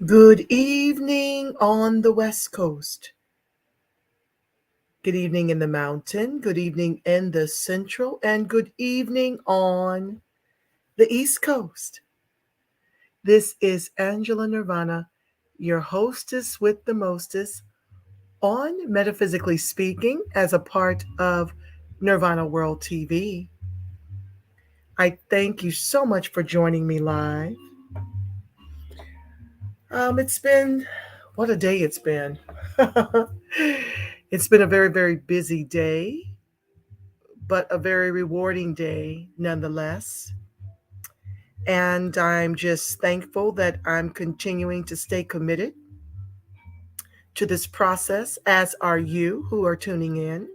Good evening on the West Coast. Good evening in the mountain. Good evening in the central. And good evening on the East Coast. This is Angela Nirvana, your hostess with the mostest on Metaphysically Speaking as a part of Nirvana World TV. I thank you so much for joining me live. It's been, what a day it's been. It's been a very, very busy day, but a very rewarding day nonetheless. And I'm just thankful that I'm continuing to stay committed to this process, as are you who are tuning in.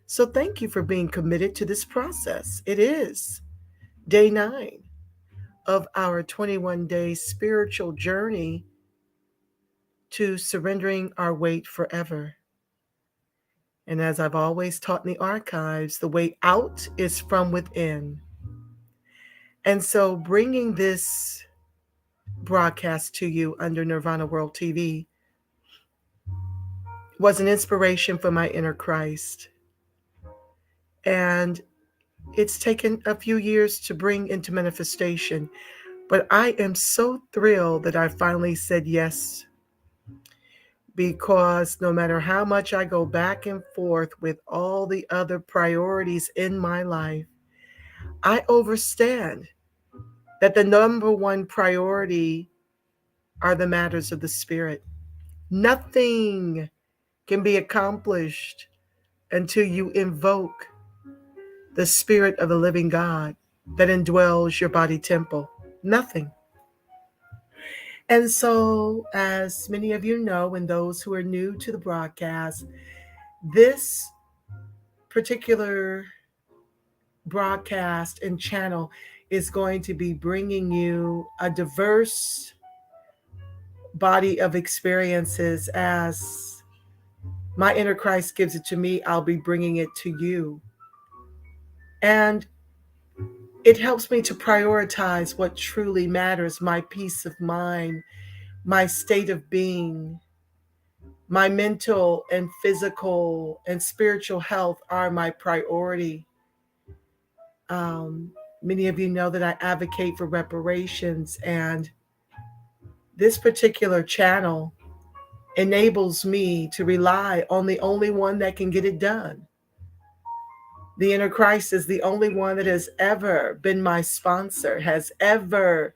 So thank you for being committed to this process. It is day 9 of our 21-day spiritual journey to surrendering our weight forever. And as I've always taught in the archives, the way out is from within. And so bringing this broadcast to you under Nirvana World TV was an inspiration for my inner Christ. And it's taken a few years to bring into manifestation, but I am so thrilled that I finally said yes, because no matter how much I go back and forth with all the other priorities in my life, I understand that the number one priority are the matters of the spirit. Nothing can be accomplished until you invoke the spirit of the living God that indwells your body temple. Nothing. And so, as many of you know, and those who are new to the broadcast, this particular broadcast and channel is going to be bringing you a diverse body of experiences. As my inner Christ gives it to me, I'll be bringing it to you. And it helps me to prioritize what truly matters: my peace of mind, my state of being, my mental and physical and spiritual health are my priority. Many of you know that I advocate for reparations, and this particular channel enables me to rely on the only one that can get it done. The inner Christ is the only one that has ever been my sponsor, has ever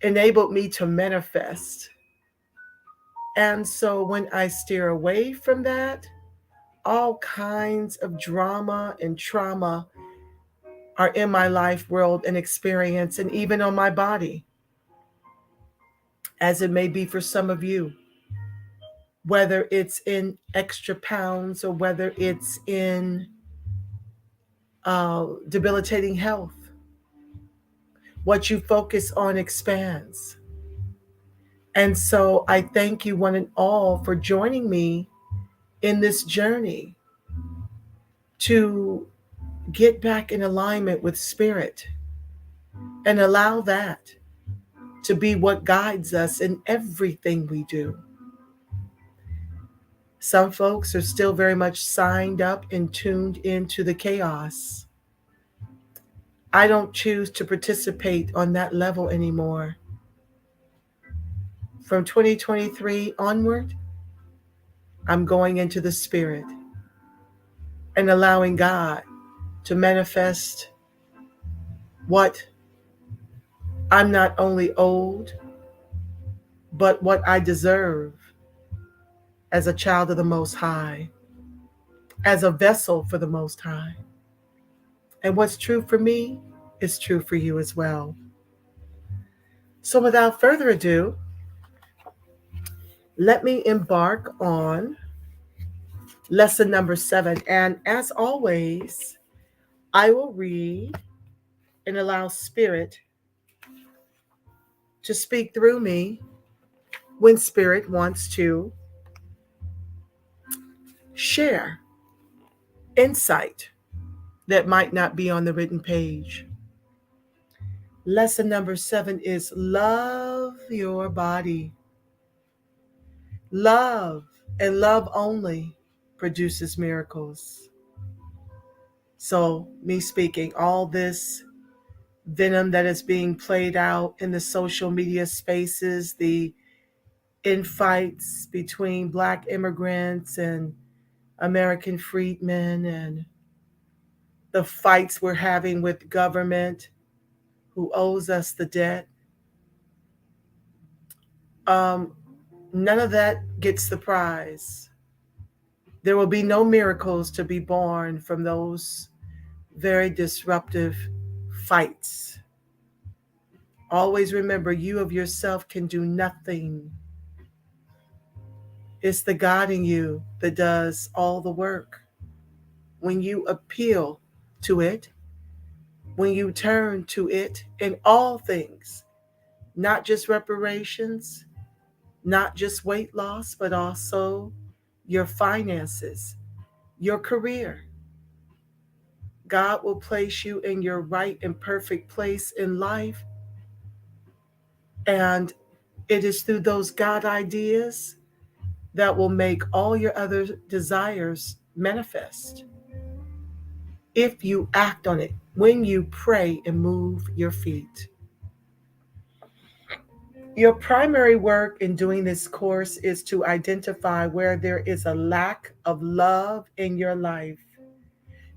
enabled me to manifest. And so when I steer away from that, all kinds of drama and trauma are in my life world and experience, and even on my body, as it may be for some of you, whether it's in extra pounds or whether it's in debilitating health. What you focus on expands. And so I thank you one and all for joining me in this journey to get back in alignment with spirit and allow that to be what guides us in everything we do. Some folks are still very much signed up and tuned into the chaos. I don't choose to participate on that level anymore. From 2023 onward, I'm going into the spirit and allowing God to manifest what I'm not only owed, but what I deserve as a child of the Most High, as a vessel for the Most High. And what's true for me is true for you as well. So without further ado, let me embark on lesson number 7. And as always, I will read and allow Spirit to speak through me when Spirit wants to share insight that might not be on the written page. Lesson number 7 is love your body. Love and love only produces miracles. So, me speaking, all this venom that is being played out in the social media spaces, the infights between Black immigrants and American freedmen, and the fights we're having with government who owes us the debt. Um, None of that gets the prize. There will be no miracles to be born from those very disruptive fights. Always remember, you of yourself can do nothing. It's the God in you that does all the work. When you appeal to it, when you turn to it in all things, not just reparations, not just weight loss, but also your finances, your career. God will place you in your right and perfect place in life. And it is through those God ideas that will make all your other desires manifest. If you act on it, when you pray and move your feet. Your primary work in doing this course is to identify where there is a lack of love in your life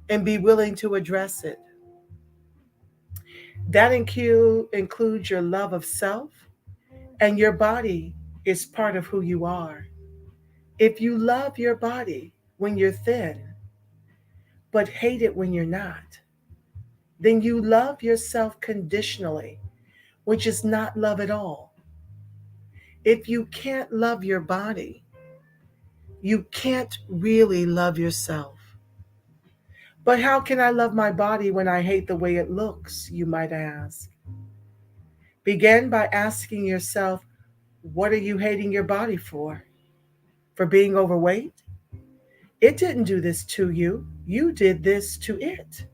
and be willing to address it. That includes your love of self, and your body is part of who you are. If you love your body when you're thin, but hate it when you're not, then you love yourself conditionally, which is not love at all. If you can't love your body, you can't really love yourself. But how can I love my body when I hate the way it looks, you might ask? Begin by asking yourself, what are you hating your body for? For being overweight? It didn't do this to you. You did this to it.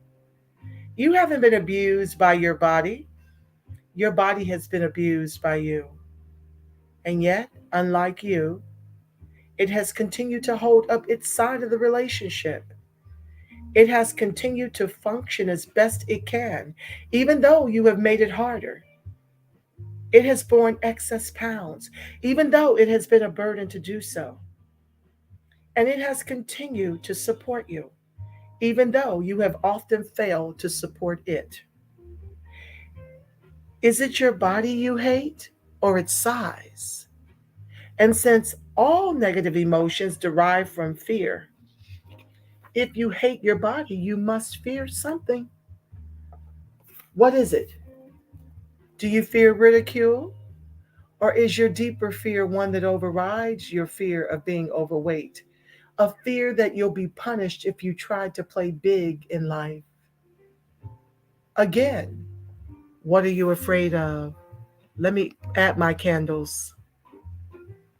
You haven't been abused by your body. Your body has been abused by you. And yet, unlike you, it has continued to hold up its side of the relationship. It has continued to function as best it can, even though you have made it harder. It has borne excess pounds, even though it has been a burden to do so. And it has continued to support you, even though you have often failed to support it. Is it your body you hate or its size? And since all negative emotions derive from fear, if you hate your body, you must fear something. What is it? Do you fear ridicule? Or is your deeper fear one that overrides your fear of being overweight? A fear that you'll be punished if you try to play big in life? Again, what are you afraid of? Let me add my candles.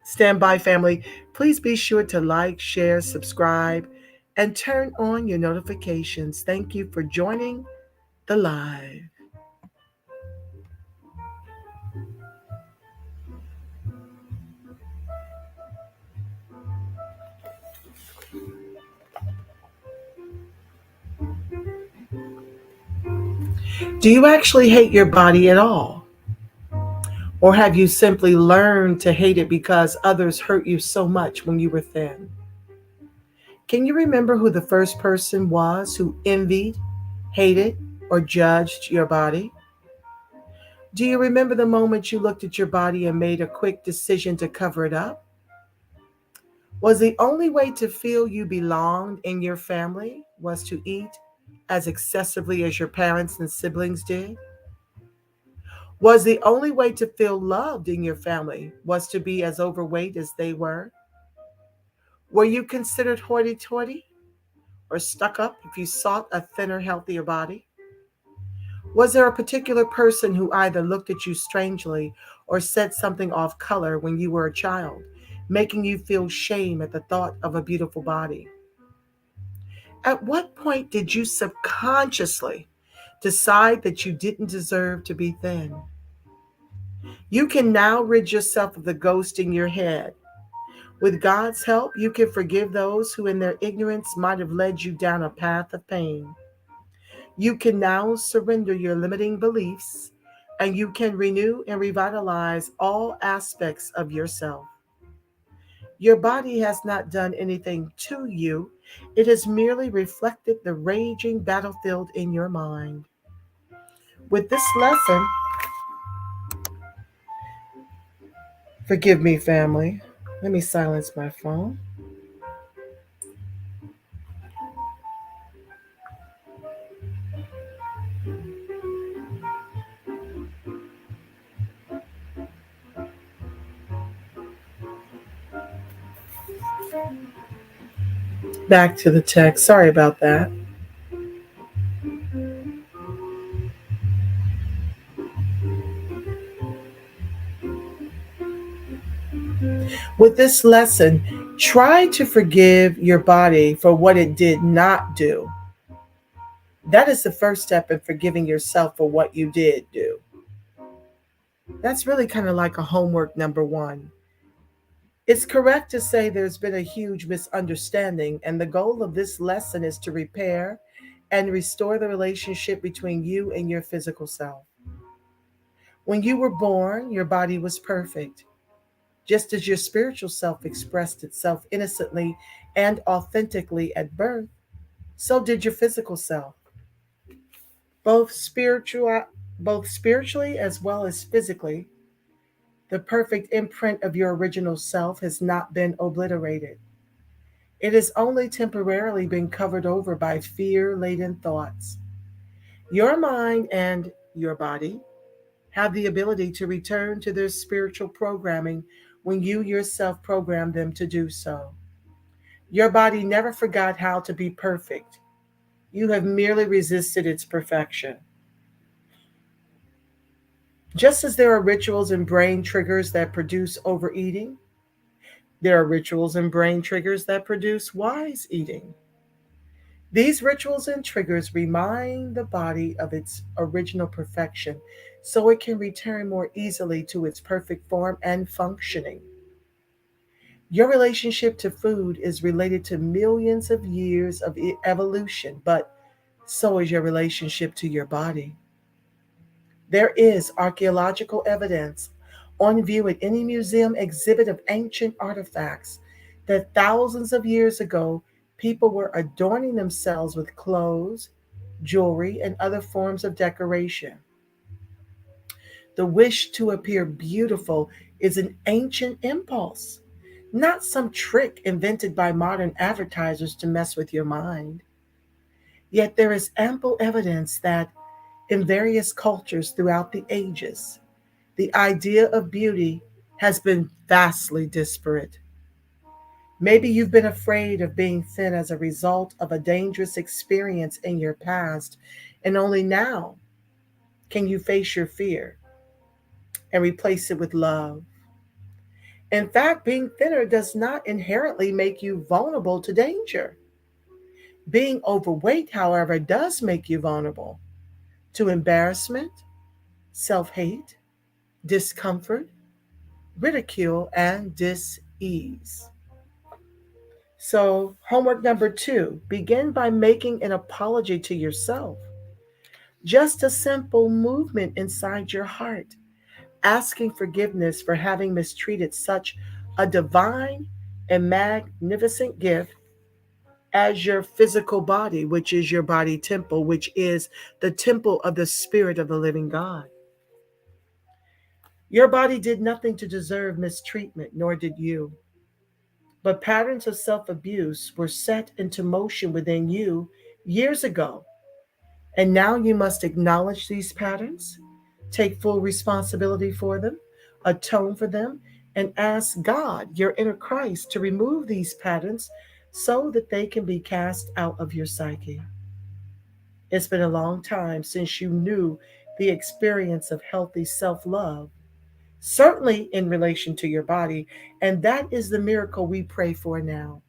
Stand by, family. Please be sure to like, share, subscribe, and turn on your notifications. Thank you for joining the live. Do you actually hate your body at all? Or have you simply learned to hate it because others hurt you so much when you were thin? Can you remember who the first person was who envied, hated, or judged your body? Do you remember the moment you looked at your body and made a quick decision to cover it up? Was the only way to feel you belonged in your family was to eat as excessively as your parents and siblings did? Was the only way to feel loved in your family was to be as overweight as they were? Were you considered hoity-toity or stuck up if you sought a thinner, healthier body? Was there a particular person who either looked at you strangely or said something off color when you were a child, making you feel shame at the thought of a beautiful body? At what point did you subconsciously Decide that you didn't deserve to be thin. You can now rid yourself of the ghost in your head. With God's help, you can forgive those who, in their ignorance, might have led you down a path of pain. You can now surrender your limiting beliefs, and you can renew and revitalize all aspects of yourself. Your body has not done anything to you, it has merely reflected the raging battlefield in your mind. With this lesson, forgive me, family. Let me silence my phone. Back to the text. Sorry about that. With this lesson, try to forgive your body for what it did not do. That is the first step in forgiving yourself for what you did do. That's really kind of like a homework number one. It's correct to say there's been a huge misunderstanding, and the goal of this lesson is to repair and restore the relationship between you and your physical self. When you were born, your body was perfect. Just as your spiritual self expressed itself innocently and authentically at birth, so did your physical self. Both spiritual both spiritually as well as physically, the perfect imprint of your original self has not been obliterated. It has only temporarily been covered over by fear laden thoughts. Your mind and your body have the ability to return to their spiritual programming when you yourself program them to do so. Your body never forgot how to be perfect. You have merely resisted its perfection. Just as there are rituals and brain triggers that produce overeating, there are rituals and brain triggers that produce wise eating. These rituals and triggers remind the body of its original perfection so it can return more easily to its perfect form and functioning. Your relationship to food is related to millions of years of evolution, but so is your relationship to your body. There is archaeological evidence on view at any museum exhibit of ancient artifacts that thousands of years ago people were adorning themselves with clothes, jewelry, and other forms of decoration. The wish to appear beautiful is an ancient impulse, not some trick invented by modern advertisers to mess with your mind. Yet there is ample evidence that in various cultures throughout the ages, the idea of beauty has been vastly disparate. Maybe you've been afraid of being thin as a result of a dangerous experience in your past, and only now can you face your fear and replace it with love. In fact, being thinner does not inherently make you vulnerable to danger. Being overweight, however, does make you vulnerable to embarrassment, self hate, discomfort, ridicule, and dis ease. So, homework number two, begin by making an apology to yourself. Just a simple movement inside your heart, asking forgiveness for having mistreated such a divine and magnificent gift as your physical body, which is your body temple, which is the temple of the Spirit of the living God. Your body did nothing to deserve mistreatment, nor did you. But patterns of self abuse were set into motion within you years ago. And now you must acknowledge these patterns, take full responsibility for them, atone for them, and ask God, your inner Christ, to remove these patterns so that they can be cast out of your psyche. It's been a long time since you knew the experience of healthy self love, certainly in relation to your body, and that is the miracle we pray for now.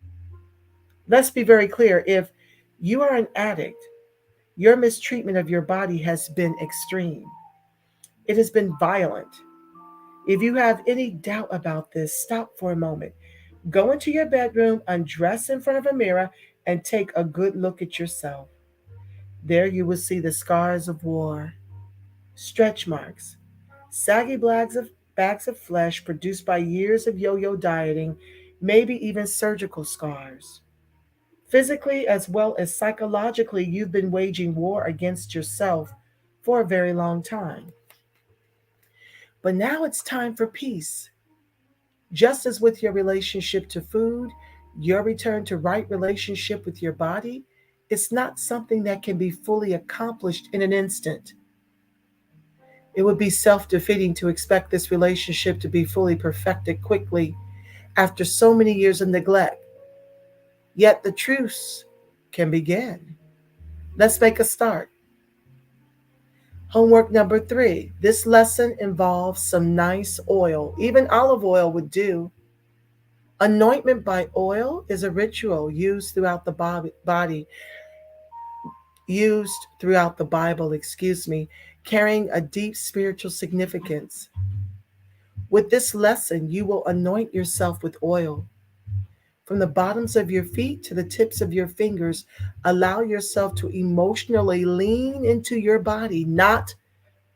Let's be very clear, if you are an addict, Your mistreatment of your body has been extreme. It has been violent. If you have any doubt about this, stop for a moment. Go into your bedroom, undress in front of a mirror, and take a good look at yourself. There you will see the scars of war, stretch marks, saggy bags of flesh produced by years of yo yo dieting, maybe even surgical scars. Physically as well as psychologically, you've been waging war against yourself for a very long time. But now it's time for peace. Just as with your relationship to food, your return to right relationship with your body, it's not something that can be fully accomplished in an instant. It would be self defeating to expect this relationship to be fully perfected quickly after so many years of neglect. Yet the truce can begin. Let's make a start. Homework number 3. This lesson involves some nice oil. Even olive oil would do. Anointment by oil is a ritual used throughout the Bible, carrying a deep spiritual significance. With this lesson, you will anoint yourself with oil. From the bottoms of your feet to the tips of your fingers, allow yourself to emotionally lean into your body, not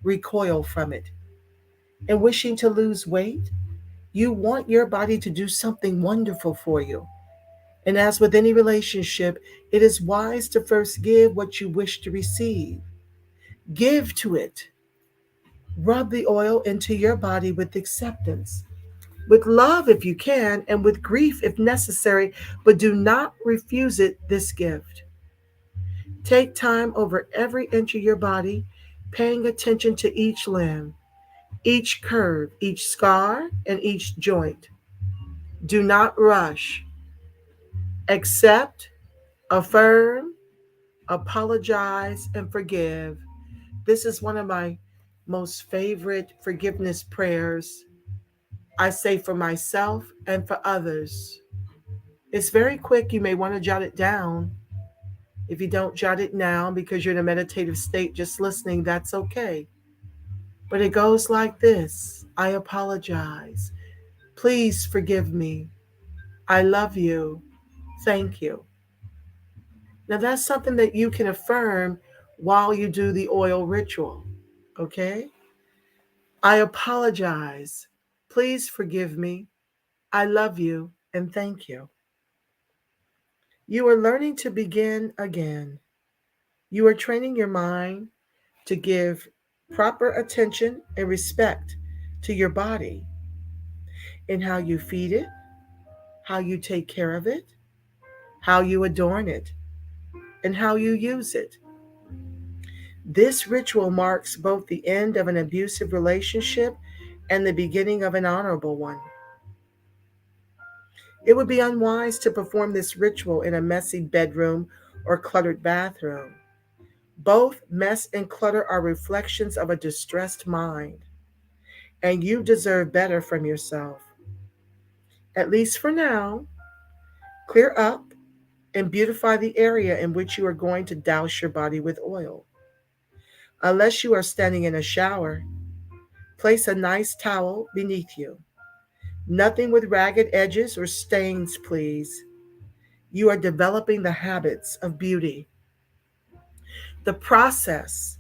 recoil from it. And wishing to lose weight, you want your body to do something wonderful for you. And as with any relationship, it is wise to first give what you wish to receive. Give to it. Rub the oil into your body with acceptance, with love if you can, and with grief if necessary, but do not refuse it this gift. Take time over every inch of your body, paying attention to each limb, each curve, each scar, and each joint. Do not rush. Accept, affirm, apologize, and forgive. This is one of my most favorite forgiveness prayers I say for myself and for others. It's very quick. You may want to jot it down. If you don't jot it now because you're in a meditative state just listening, that's okay. But it goes like this: I apologize. Please forgive me. I love you. Thank you. Now, that's something that you can affirm while you do the oil ritual. Okay? I apologize. Please forgive me. I love you and thank you. You are learning to begin again. You are training your mind to give proper attention and respect to your body in how you feed it, how you take care of it, how you adorn it, and how you use it. This ritual marks both the end of an abusive relationship and the beginning of an honorable one. It would be unwise to perform this ritual in a messy bedroom or cluttered bathroom. Both mess and clutter are reflections of a distressed mind, and you deserve better from yourself. At least for now, clear up and beautify the area in which you are going to douse your body with oil. Unless you are standing in a shower, place a nice towel beneath you. Nothing with ragged edges or stains, please. You are developing the habits of beauty. The process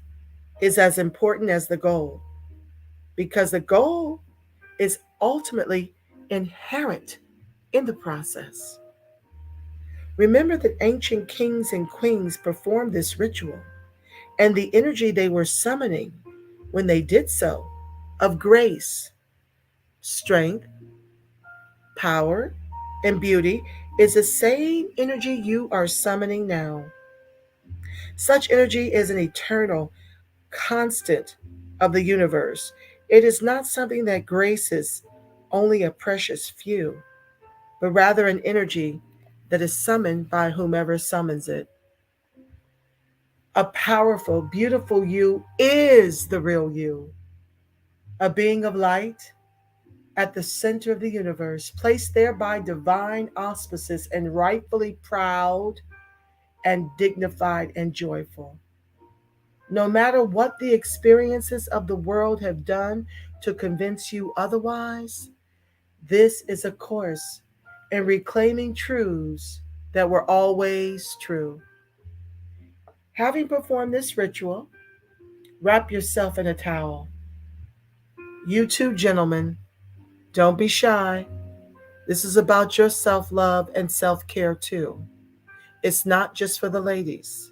is as important as the goal because the goal is ultimately inherent in the process. Remember that ancient kings and queens performed this ritual, and the energy they were summoning when they did so, of grace, strength, power, and beauty, is the same energy you are summoning now. Such energy is an eternal constant of the universe. It is not something that graces only a precious few, but rather an energy that is summoned by whomever summons it. A powerful, beautiful you is the real you, a being of light at the center of the universe, placed there by divine auspices and rightfully proud and dignified and joyful. No matter what the experiences of the world have done to convince you otherwise, this is a course in reclaiming truths that were always true. Having performed this ritual, wrap yourself in a towel. You too, gentlemen, don't be shy. This is about your self love and self care too. It's not just for the ladies.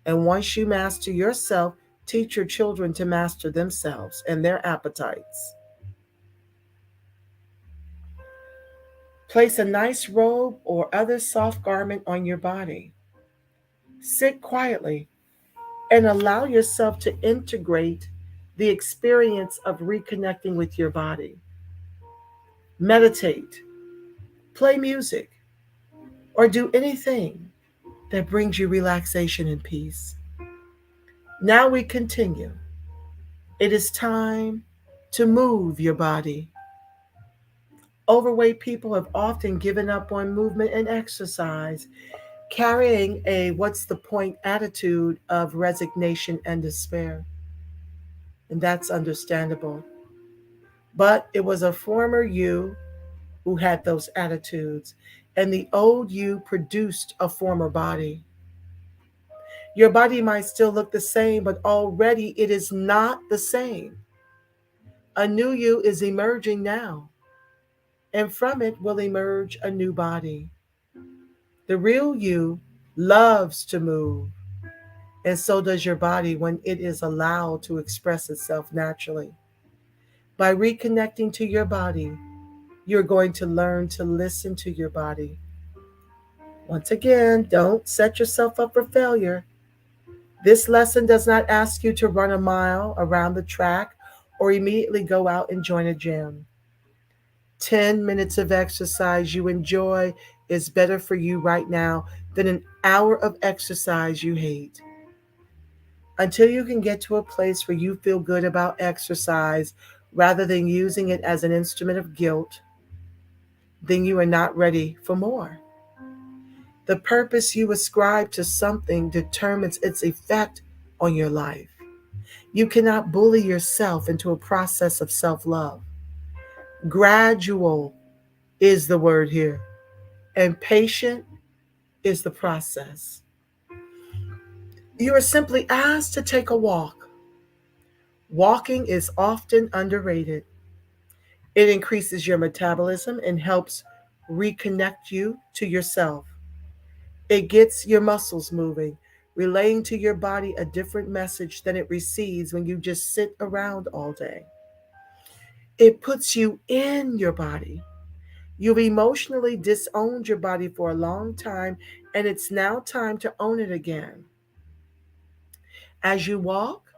And once you master yourself, teach your children to master themselves and their appetites. Place a nice robe or other soft garment on your body. Sit quietly and allow yourself to integrate the experience of reconnecting with your body. Meditate, play music, or do anything that brings you relaxation and peace. Now we continue. It is time to move your body. Overweight people have often given up on movement and exercise, carrying a what's the point attitude of resignation and despair. And that's understandable. But it was a former you who had those attitudes, and the old you produced a former body. Your body might still look the same, but already it is not the same. A new you is emerging now, and from it will emerge a new body. The real you loves to move, and so does your body when it is allowed to express itself naturally. By reconnecting to your body, you're going to learn to listen to your body. Once again, don't set yourself up for failure. This lesson does not ask you to run a mile around the track or immediately go out and join a gym. 10 minutes of exercise you enjoy is better for you right now than an hour of exercise you hate. Until you can get to a place where you feel good about exercise rather than using it as an instrument of guilt, then you are not ready for more. The purpose you ascribe to something determines its effect on your life. You cannot bully yourself into a process of self love. Gradual is the word here, and patient is the process. You are simply asked to take a walk. Walking is often underrated. It increases your metabolism and helps reconnect you to yourself. It gets your muscles moving, relaying to your body a different message than it receives when you just sit around all day. It puts you in your body. You've emotionally disowned your body for a long time, and it's now time to own it again. As you walk,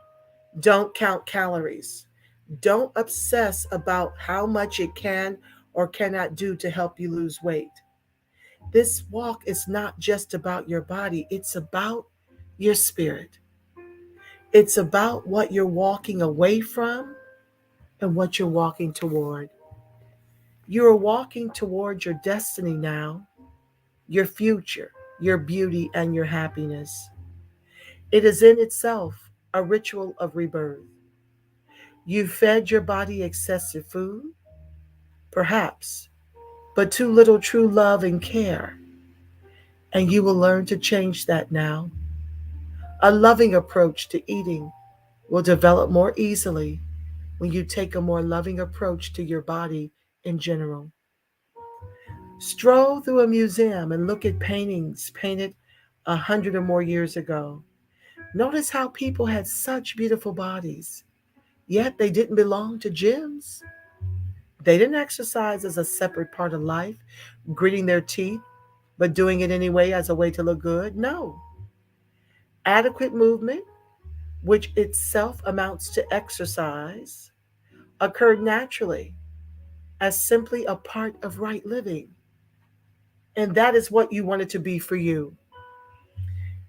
don't count calories. Don't obsess about how much it can or cannot do to help you lose weight. This walk is not just about your body, it's about your spirit. It's about what you're walking away from and what you're walking toward. You're walking toward your destiny now, your future, your beauty, and your happiness. It is in itself a ritual of rebirth. You fed your body excessive food, perhaps, but too little true love and care. And you will learn to change that now. A loving approach to eating will develop more easily when you take a more loving approach to your body in general. Stroll through a museum and look at paintings painted 100 or more years ago. Notice how people had such beautiful bodies, yet they didn't belong to gyms. They didn't exercise as a separate part of life, gritting their teeth, but doing it anyway as a way to look good. No. Adequate movement, which itself amounts to exercise, occurred naturally as simply a part of right living. And that is what you want it to be for you.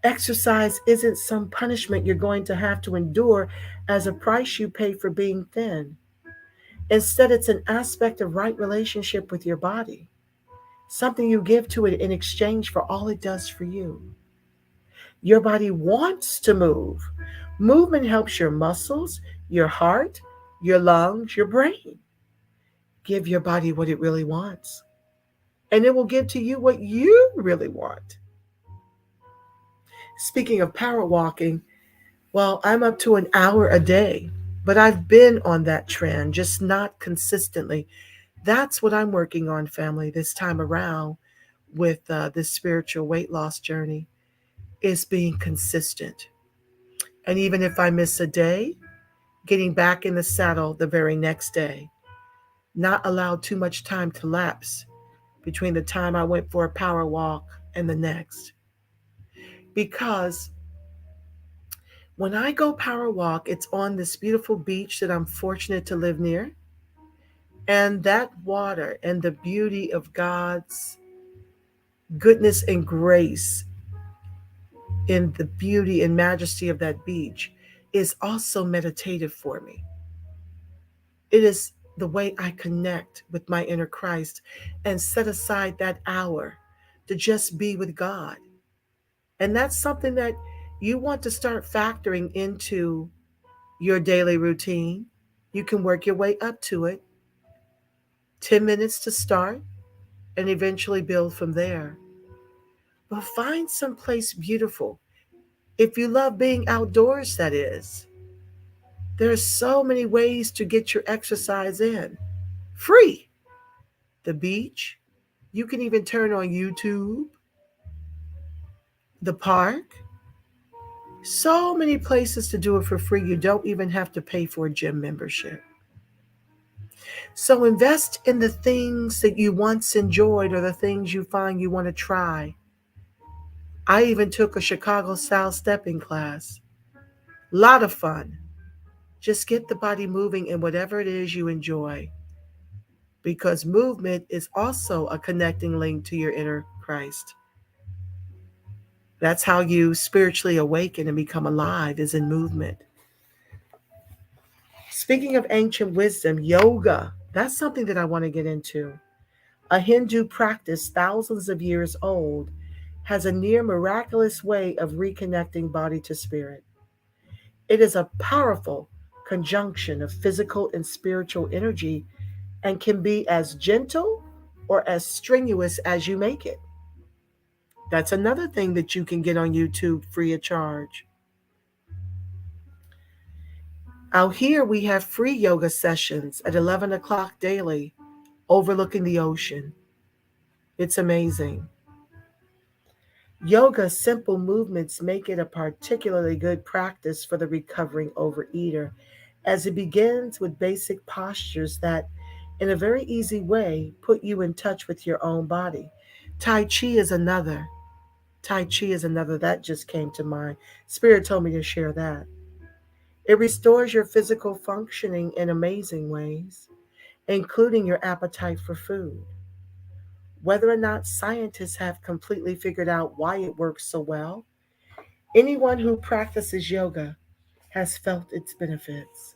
Exercise isn't some punishment you're going to have to endure as a price you pay for being thin. Instead, it's an aspect of right relationship with your body, something you give to it in exchange for all it does for you. Your body wants to move, Movement helps your muscles, your heart, your lungs, your brain. Give your body what it really wants, and it will give to you what you really want. Speaking of power walking, well, I'm up to an hour a day, but I've been on that trend, just not consistently. That's what I'm working on, family, this time around with this spiritual weight loss journey is being consistent. And even if I miss a day, getting back in the saddle the very next day, not allow too much time to lapse between the time I went for a power walk and the next. Because when I go power walk, it's on this beautiful beach that I'm fortunate to live near. And that water and the beauty of God's goodness and grace in the beauty and majesty of that beach is also meditative for me. It is the way I connect with my inner Christ and set aside that hour to just be with God. And that's something that you want to start factoring into your daily routine. You can work your way up to it. 10 minutes to start and eventually build from there. But find some place beautiful. If you love being outdoors, that is. There are so many ways to get your exercise in. Free. The beach. You can even turn on YouTube, the park. So many places to do it for free. You don't even have to pay for a gym membership. So invest in the things that you once enjoyed or the things you find you want to try. I even took a Chicago style stepping class. Lot of fun. Just get the body moving in whatever it is you enjoy because movement is also a connecting link to your inner Christ. That's how you spiritually awaken and become alive is in movement. Speaking of ancient wisdom, yoga, that's something that I want to get into. A Hindu practice thousands of years old has a near miraculous way of reconnecting body to spirit. It is a powerful conjunction of physical and spiritual energy and can be as gentle or as strenuous as you make it. That's another thing that you can get on YouTube free of charge. Out here, we have free yoga sessions at 11 o'clock daily, overlooking the ocean. It's amazing. Yoga's simple movements make it a particularly good practice for the recovering overeater, as it begins with basic postures that, in a very easy way, put you in touch with your own body. Tai Chi is another. Tai Chi is another that just came to mind. Spirit told me to share that. It restores your physical functioning in amazing ways, including your appetite for food. Whether or not scientists have completely figured out why it works so well, anyone who practices yoga has felt its benefits.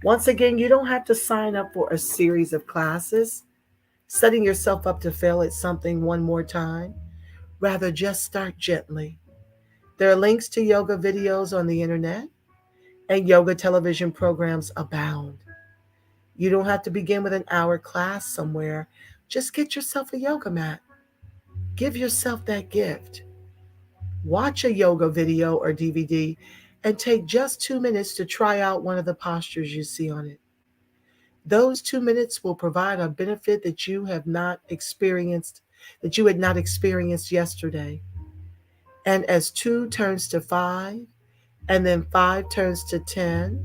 Once again, you don't have to sign up for a series of classes, setting yourself up to fail at something one more time. Rather, just start gently. There are links to yoga videos on the internet, and yoga television programs abound. You don't have to begin with an hour class somewhere. Just get yourself a yoga mat. Give yourself that gift. Watch a yoga video or DVD and take just 2 minutes to try out one of the postures you see on it. Those 2 minutes will provide a benefit that you have not experienced, that you had not experienced yesterday. And as two turns to five, and then five turns to 10,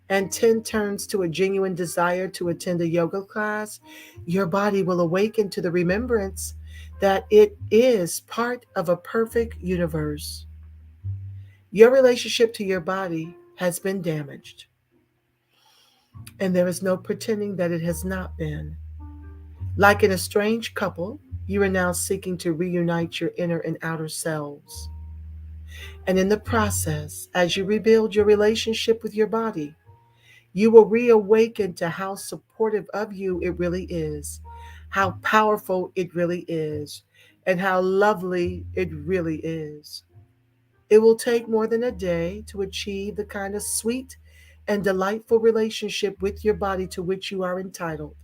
and 10 turns to a genuine desire to attend a yoga class, your body will awaken to the remembrance that it is part of a perfect universe. Your relationship to your body has been damaged, and there is no pretending that it has not been. Like in a strange couple, you are now seeking to reunite your inner and outer selves. And in the process, as you rebuild your relationship with your body, you will reawaken to how supportive of you it really is, how powerful it really is, and how lovely it really is. It will take more than a day to achieve the kind of sweet and delightful relationship with your body to which you are entitled.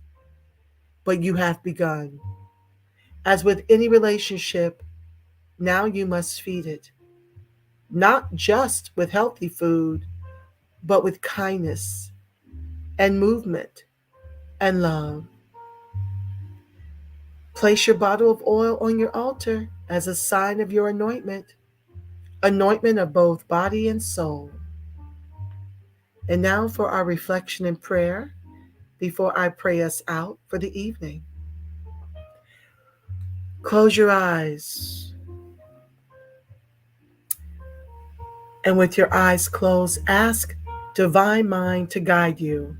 But you have begun. As with any relationship, now you must feed it, not just with healthy food, but with kindness and movement and love. Place your bottle of oil on your altar as a sign of your anointment of both body and soul. And now for our reflection and prayer before I pray us out for the evening. Close your eyes, and with your eyes closed, ask Divine Mind to guide you.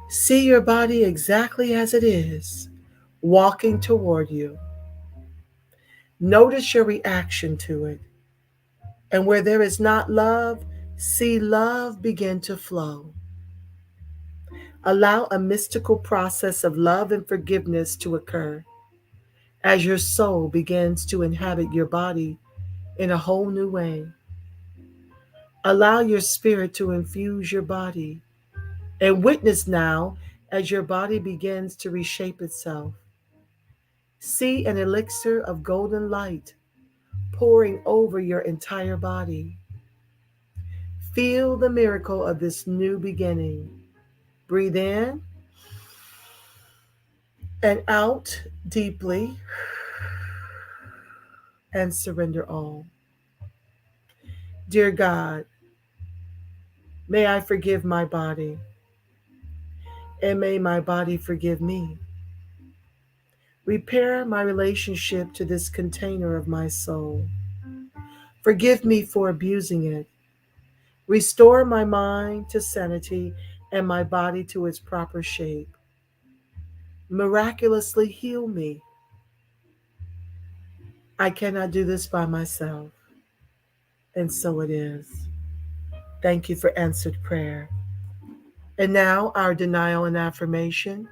See your body exactly as it is, walking toward you. Notice your reaction to it. And where there is not love, see love begin to flow. Allow a mystical process of love and forgiveness to occur as your soul begins to inhabit your body in a whole new way. Allow your spirit to infuse your body and witness now as your body begins to reshape itself. See an elixir of golden light pouring over your entire body. Feel the miracle of this new beginning. Breathe in and out deeply and surrender all. Dear God, may I forgive my body, and may my body forgive me. Repair my relationship to this container of my soul. Forgive me for abusing it. Restore my mind to sanity and my body to its proper shape. Miraculously heal me. I cannot do this by myself, and so it is. Thank you for answered prayer. And now our denial and affirmation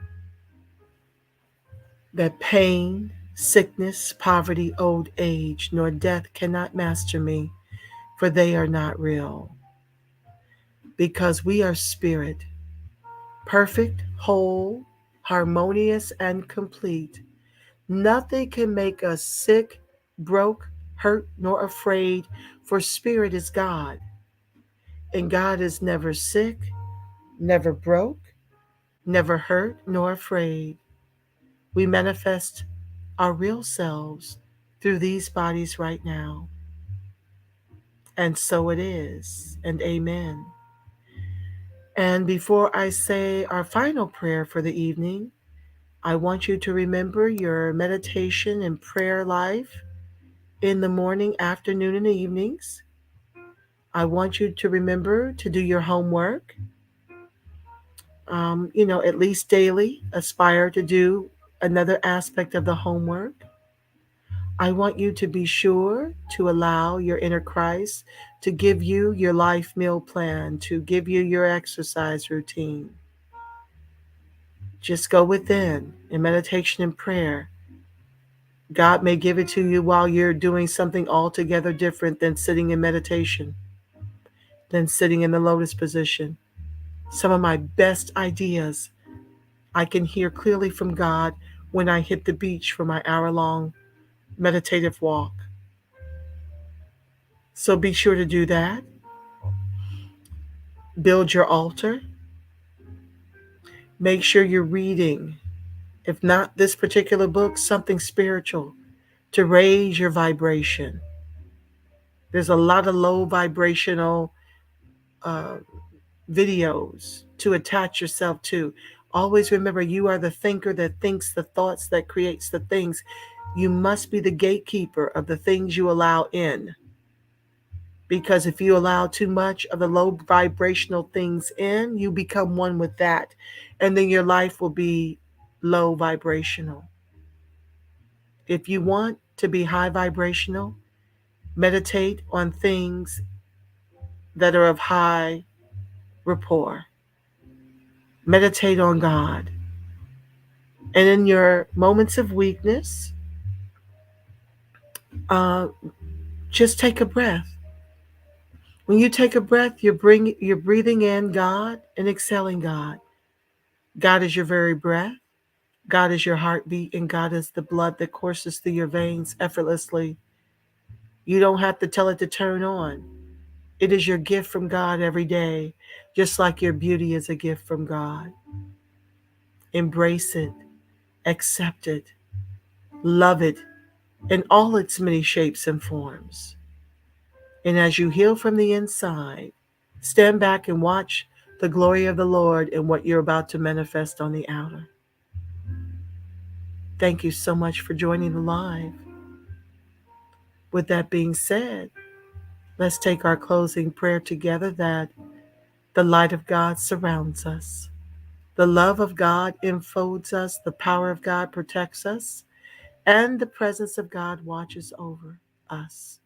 that pain, sickness, poverty, old age, nor death cannot master me, for they are not real. Because we are spirit, perfect, whole, harmonious, and complete. Nothing can make us sick, broke, hurt, nor afraid, for spirit is God. And God is never sick, never broke, never hurt, nor afraid. We manifest our real selves through these bodies right now. And so it is, and amen. And before I say our final prayer for the evening, I want you to remember your meditation and prayer life in the morning, afternoon, and evenings. I want you to remember to do your homework, at least daily. Aspire to do another aspect of the homework. I want you to be sure to allow your inner Christ to give you your life meal plan, to give you your exercise routine. Just go within in meditation and prayer. God may give it to you while you're doing something altogether different than sitting in meditation, than sitting in the lotus position. Some of my best ideas I can hear clearly from God when I hit the beach for my hour-long meditative walk. So be sure to do that. Build your altar. Make sure you're reading, if not this particular book, something spiritual to raise your vibration. There's a lot of low vibrational uh, videos to attach yourself to. Always remember, you are the thinker that thinks the thoughts that creates the things. You must be the gatekeeper of the things you allow in. Because if you allow too much of the low vibrational things in, you become one with that. And then your life will be low vibrational. If you want to be high vibrational, meditate on things that are of high rapport. Meditate on God. And in your moments of weakness, uh, Just take a breath. When you take a breath, you're breathing in God and exhaling God. God is your very breath. God is your heartbeat, and God is the blood that courses through your veins effortlessly. You don't have to tell it to turn on. It is your gift from God every day, just like your beauty is a gift from God. Embrace it, accept it, love it in all its many shapes and forms. And as you heal from the inside, stand back and watch the glory of the Lord in what you're about to manifest on the outer. Thank you so much for joining the live. With that being said, let's take our closing prayer together that the light of God surrounds us. The love of God enfolds us, the power of God protects us, and the presence of God watches over us.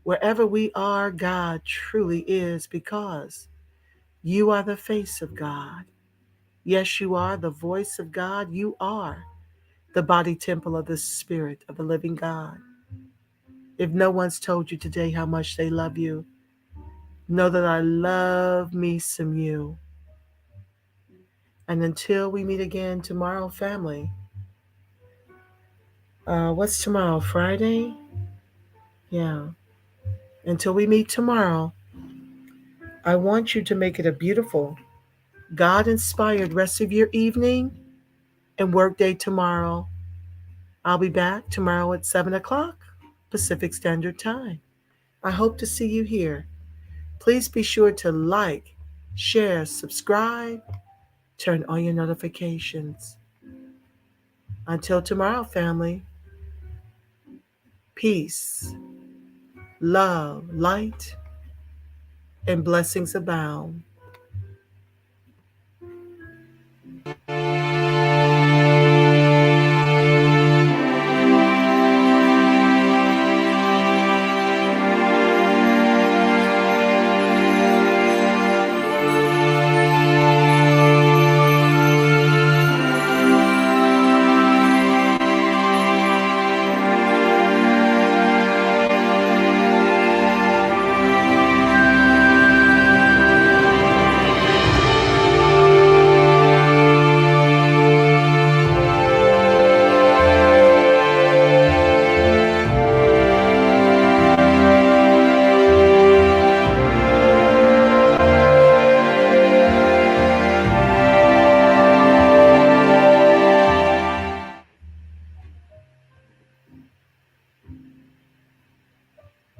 Wherever we are, God truly is because you are the face of God. Yes, you are the voice of God. You are the body temple of the Spirit of the living God. If no one's told you today how much they love you, know that I love me some you. And until we meet again tomorrow, family, what's tomorrow? Friday? Yeah. Until we meet tomorrow, I want you to make it a beautiful, God inspired rest of your evening and workday tomorrow. I'll be back tomorrow at 7 o'clock Pacific Standard Time. I hope to see you here. Please be sure to like, share, subscribe, turn on your notifications. Until tomorrow, family, peace, love, light, and blessings abound.